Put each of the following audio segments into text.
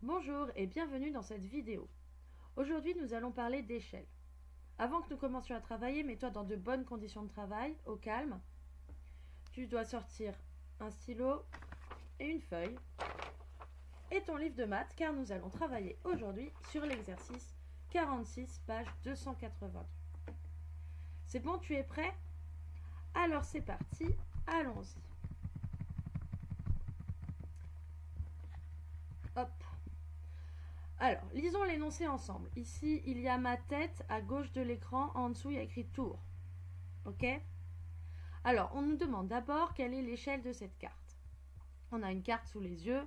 Bonjour et bienvenue dans cette vidéo. Aujourd'hui, nous allons parler d'échelle. Avant que nous commencions à travailler, mets-toi dans de bonnes conditions de travail, au calme. Tu dois sortir un stylo et une feuille et ton livre de maths car nous allons travailler aujourd'hui sur l'exercice 46, page 282. C'est bon, tu es prêt? Alors c'est parti, allons-y. Hop. Alors, lisons l'énoncé ensemble. Ici, il y a ma tête à gauche de l'écran. En dessous, il y a écrit tour. Ok? Alors, on nous demande d'abord quelle est l'échelle de cette carte. On a une carte sous les yeux.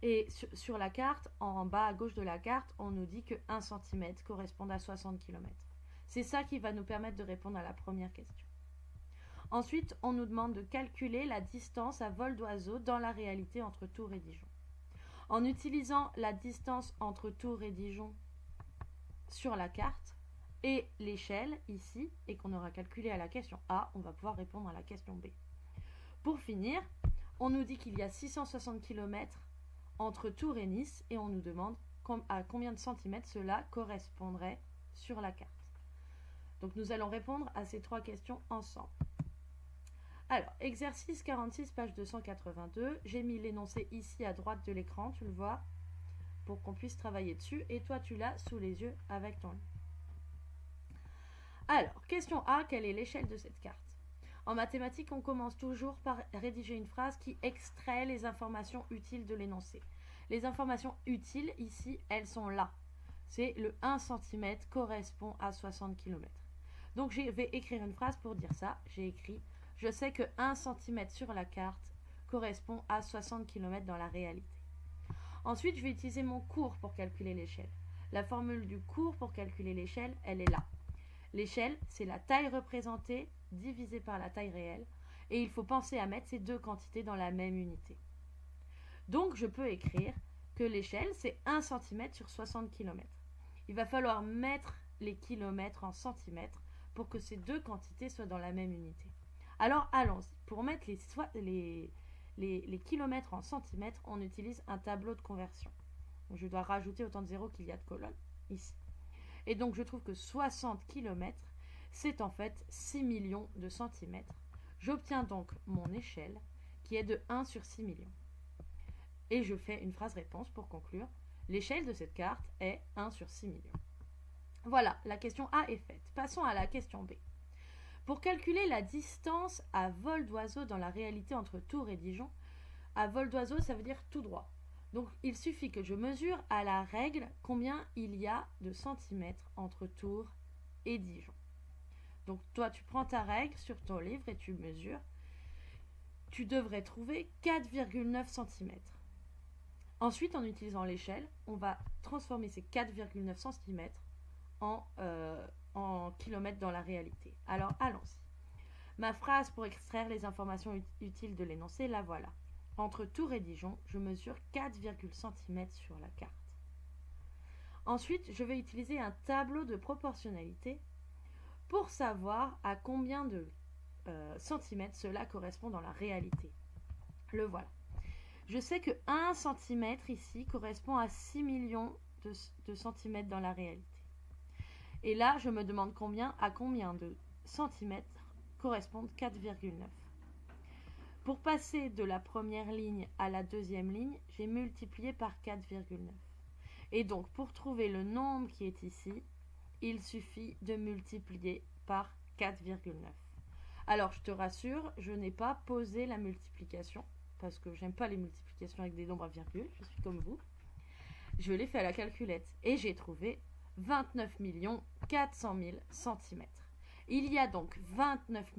Et sur la carte, en bas à gauche de la carte, on nous dit que 1 cm correspond à 60 km. C'est ça qui va nous permettre de répondre à la première question. Ensuite, on nous demande de calculer la distance à vol d'oiseau dans la réalité entre Tours et Dijon. En utilisant la distance entre Tours et Dijon sur la carte et l'échelle ici, et qu'on aura calculé à la question A, on va pouvoir répondre à la question B. Pour finir, on nous dit qu'il y a 660 km entre Tours et Nice et on nous demande à combien de centimètres cela correspondrait sur la carte. Donc nous allons répondre à ces trois questions ensemble. Alors, exercice 46, page 282. J'ai mis l'énoncé ici à droite de l'écran, tu le vois, pour qu'on puisse travailler dessus. Et toi, tu l'as sous les yeux avec ton livre. Alors, question A, quelle est l'échelle de cette carte? En mathématiques, on commence toujours par rédiger une phrase qui extrait les informations utiles de l'énoncé. Les informations utiles, ici, elles sont là. C'est le 1 cm correspond à 60 km. Donc, je vais écrire une phrase pour dire ça. J'ai écrit: je sais que 1 cm sur la carte correspond à 60 km dans la réalité. Ensuite, je vais utiliser mon cours pour calculer l'échelle. La formule du cours pour calculer l'échelle, elle est là. L'échelle, c'est la taille représentée divisée par la taille réelle. Et il faut penser à mettre ces deux quantités dans la même unité. Donc, je peux écrire que l'échelle, c'est 1 cm sur 60 km. Il va falloir mettre les kilomètres en centimètres pour que ces deux quantités soient dans la même unité. Alors, allons-y. Pour mettre les kilomètres en centimètres, on utilise un tableau de conversion. Donc, je dois rajouter autant de zéros qu'il y a de colonnes, ici. Et donc, je trouve que 60 km, c'est en fait 6 millions de centimètres. J'obtiens donc mon échelle, qui est de 1 sur 6 millions. Et je fais une phrase réponse pour conclure. L'échelle de cette carte est 1 sur 6 millions. Voilà, la question A est faite. Passons à la question B. Pour calculer la distance à vol d'oiseau dans la réalité entre Tours et Dijon, à vol d'oiseau, ça veut dire tout droit. Donc, il suffit que je mesure à la règle combien il y a de centimètres entre Tours et Dijon. Donc, toi, tu prends ta règle sur ton livre et tu mesures. Tu devrais trouver 4,9 cm. Ensuite, en utilisant l'échelle, on va transformer ces 4,9 cm en kilomètres dans la réalité. Alors, allons-y. Ma phrase pour extraire les informations utiles de l'énoncé, la voilà. Entre Tours et Dijon, je mesure 4,9 cm sur la carte. Ensuite, je vais utiliser un tableau de proportionnalité pour savoir à combien de centimètres cela correspond dans la réalité. Le voilà. Je sais que 1 cm ici correspond à 6 millions de centimètres dans la réalité. Et là, je me demande à combien de centimètres correspondent 4,9. Pour passer de la première ligne à la deuxième ligne, j'ai multiplié par 4,9. Et donc, pour trouver le nombre qui est ici, il suffit de multiplier par 4,9. Alors, je te rassure, je n'ai pas posé la multiplication, parce que j'aime pas les multiplications avec des nombres à virgule, je suis comme vous. Je l'ai fait à la calculette et j'ai trouvé 29 400 000 centimètres. Il y a donc 29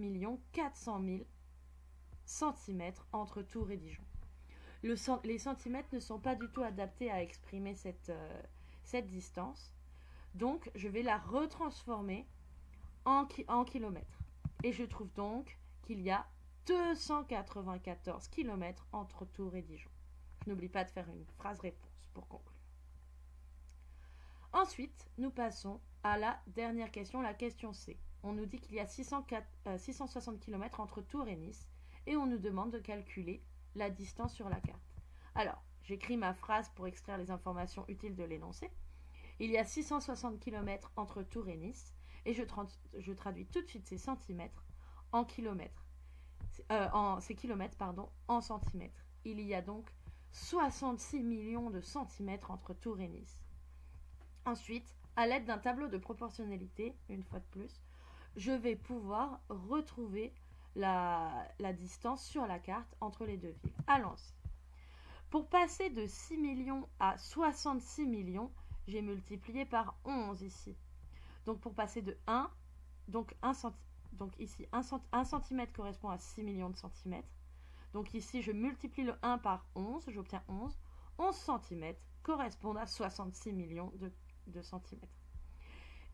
400 000 centimètres entre Tours et Dijon. Les centimètres ne sont pas du tout adaptés à exprimer cette distance. Donc, je vais la retransformer en kilomètres. Et je trouve donc qu'il y a 294 km entre Tours et Dijon. Je n'oublie pas de faire une phrase réponse pour conclure. Ensuite, nous passons à la dernière question, la question C. On nous dit qu'il y a 660 km entre Tours et Nice et on nous demande de calculer la distance sur la carte. Alors, j'écris ma phrase pour extraire les informations utiles de l'énoncé. Il y a 660 km entre Tours et Nice, et je traduis tout de suite ces centimètres en kilomètres. Ces kilomètres, en centimètres. Il y a donc 66 millions de centimètres entre Tours et Nice. Ensuite, à l'aide d'un tableau de proportionnalité, une fois de plus, je vais pouvoir retrouver la distance sur la carte entre les deux villes. Allons-y. Pour passer de 6 millions à 66 millions, j'ai multiplié par 11 ici. Donc pour passer de 1, donc ici 1 centimètre correspond à 6 millions de centimètres. Donc ici je multiplie le 1 par 11, j'obtiens 11. 11 centimètres correspondent à 66 millions de centimètres.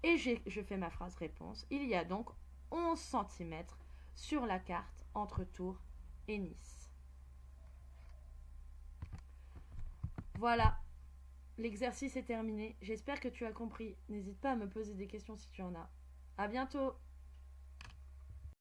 Et je fais ma phrase réponse. Il y a donc 11 centimètres sur la carte entre Tours et Nice. Voilà, l'exercice est terminé. J'espère que tu as compris. N'hésite pas à me poser des questions si tu en as. À bientôt!